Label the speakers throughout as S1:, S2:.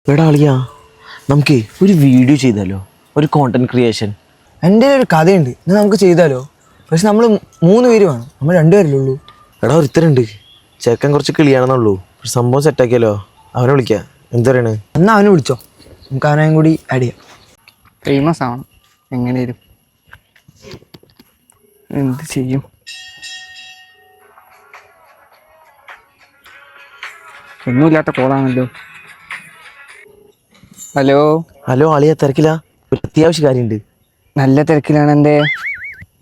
S1: എടാ അളിയാ, നമുക്ക് ഒരു വീഡിയോ ചെയ്താലോ? ഒരു കോണ്ടന്റ് ക്രിയേഷൻ.
S2: എൻ്റെ ഒരു കഥയുണ്ട്, ഇത് നമുക്ക് ചെയ്താലോ? പക്ഷെ നമ്മൾ 3 പേര് വേണം, നമ്മൾ 2 പേരല്ലേ ഉള്ളൂ.
S1: എടാ ഒരുത്തരുണ്ട്, ചെക്കൻ കുറച്ച് കിളിയാണെന്നുള്ളൂ. പക്ഷെ സംഭവം സെറ്റാക്കിയാലോ? അവനെ വിളിക്കാം. എന്താ പറയണേ?
S2: എന്നാൽ അവനെ വിളിച്ചോ, നമുക്ക് അവനെയും കൂടി ആഡ് ചെയ്യാം.
S3: ഫേമസ് ആവണം എങ്ങനെയും. എന്ത് ചെയ്യും? ഒന്നുമില്ലാത്ത കോളാണല്ലോ. ഹലോ
S1: ഹലോ അളിയാ, തിരക്കില്ല? ഒരു അത്യാവശ്യ കാര്യമുണ്ട്.
S3: നല്ല തിരക്കിലാണ്. എൻ്റെ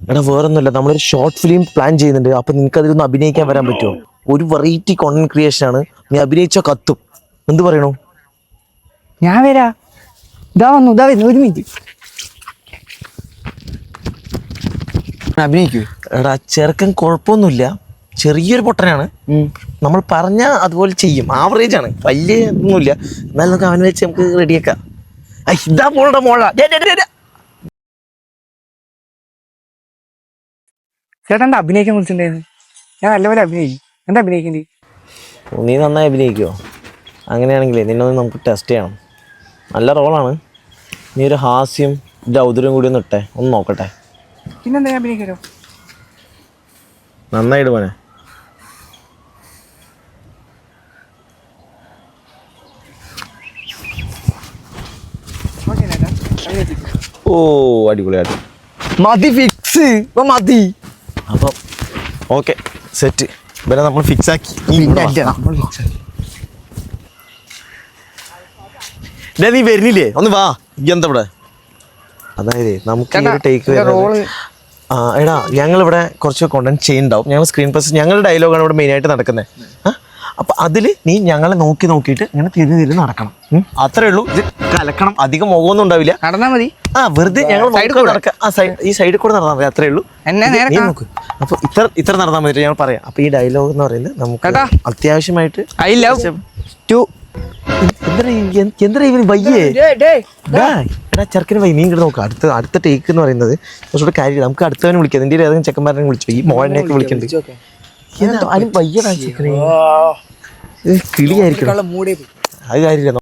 S1: എടാ വേറൊന്നുമില്ല, നമ്മളൊരു ഷോർട്ട് ഫിലിം പ്ലാൻ ചെയ്യുന്നുണ്ട്. അപ്പം നിനക്ക് അതിലൊന്ന് അഭിനയിക്കാൻ വരാൻ പറ്റുമോ? ഒരു വെറൈറ്റി കോണ്ടന്റ് ക്രിയേഷൻ ആണ്. നീ അഭിനയിച്ചോ കത്തും. എന്ത് പറയണു?
S3: ഞാൻ വരാ. ഇതാ വന്നു 1 മിനിറ്റ്.
S2: അഭിനയിക്കൂ.
S1: എടാ ചെറുക്കൻ കുഴപ്പമൊന്നുമില്ല, ചെറിയൊരു പൊട്ടനാണ്. നമ്മൾ പറഞ്ഞാൽ അതുപോലെ ചെയ്യും. ആവറേജ് ആണ്, വലിയ ഒന്നുമില്ല. എന്നാലും നമുക്ക് അവനെ വെച്ച് നമുക്ക് റെഡിയാക്കാം. ഇതാ മോളുടെ മോളാ.
S3: ചേട്ടാ എന്താ അഭിനയിക്കാൻ വിളിച്ചിട്ടുണ്ടായിരുന്നു? ഞാൻ നല്ലപോലെ അഭിനയിക്കും. എന്താ അഭിനയിക്കേണ്ടി?
S1: നീ നന്നായി അഭിനയിക്കുമോ? അങ്ങനെയാണെങ്കിലേ നിന്നൊന്ന് നമുക്ക് ടെസ്റ്റ് ചെയ്യണം. നല്ല റോളാണ്. നീ ഒരു ഹാസ്യം രൗദ്രം കൂടി ഒന്ന് ഇട്ടേ, ഒന്ന് നോക്കട്ടെ.
S3: പിന്നെന്താ, ഞാൻ അഭിനയിക്കാലോ.
S1: നന്നായിട്ട് പോനെ. ഓ അടിപൊളിയായിട്ട്
S2: മതി, ഫിക്സ്. ഇപ്പൊ മതി.
S1: അപ്പം ഓക്കെ, സെറ്റ്. ഇവരെ നമ്മൾ ഫിക്സ് ആക്കി. നീ വരുന്നില്ലേ? ഒന്ന് വാ. എന്താ ഇവിടെ? അതായത് നമുക്ക് ടേക്ക് എടാ, ഞങ്ങളിവിടെ കുറച്ച് കോണ്ടന്റ് ചെയ്യുന്നുണ്ടാവും. ഞങ്ങൾ സ്ക്രീൻ പ്രസ്, ഞങ്ങളുടെ ഡയലോഗാണ് ഇവിടെ മെയിനായിട്ട് നടക്കുന്നത്. അപ്പം അതിൽ നീ ഞങ്ങളെ നോക്കിയിട്ട് ഇങ്ങനെ തിരിഞ്ഞ് നടക്കണം. അത്രേ ഉള്ളൂ. ഇത് കലക്കണം. അധികം മുഖമൊന്നും ഉണ്ടാവില്ല.
S3: നടന്നാ മതി.
S1: വെറുതെ ഞങ്ങൾ നടക്കാം. ഈ സൈഡിൽ കൂടെ നടന്നാൽ മതി. അത്രേ ഉള്ളൂ. നീ നോക്ക്. അപ്പൊ ഇത്ര നടന്നാൽ മതി. ഞങ്ങൾ പറയാം. അപ്പൊ ഈ ഡയലോഗ് എന്ന് പറയുന്നത് നമുക്ക് അത്യാവശ്യമായിട്ട്
S3: ഐ ലവ് ടു.
S1: എന്താ ഇവന് വയ്യേ? എടാ ചെറുക്കന് വയ്യ. നീ ഇങ്ങോട്ട് നോക്കാം. അടുത്ത ടേക്ക് എന്ന് പറയുന്നത് കുറച്ചുകൂടെ കാര്യം. നമുക്ക് അടുത്തവനെ വിളിക്കാം. നിന്റെ ഏതെങ്കിലും ചെക്കന്മാരെ വിളിച്ചു. ഈ മോഹനെയൊക്കെ വിളിക്കണ്ട്. അതിന് വയ്യടാ ചെക്കനെ. കിളിയായിരിക്കണം. അത് കാര്യമില്ല.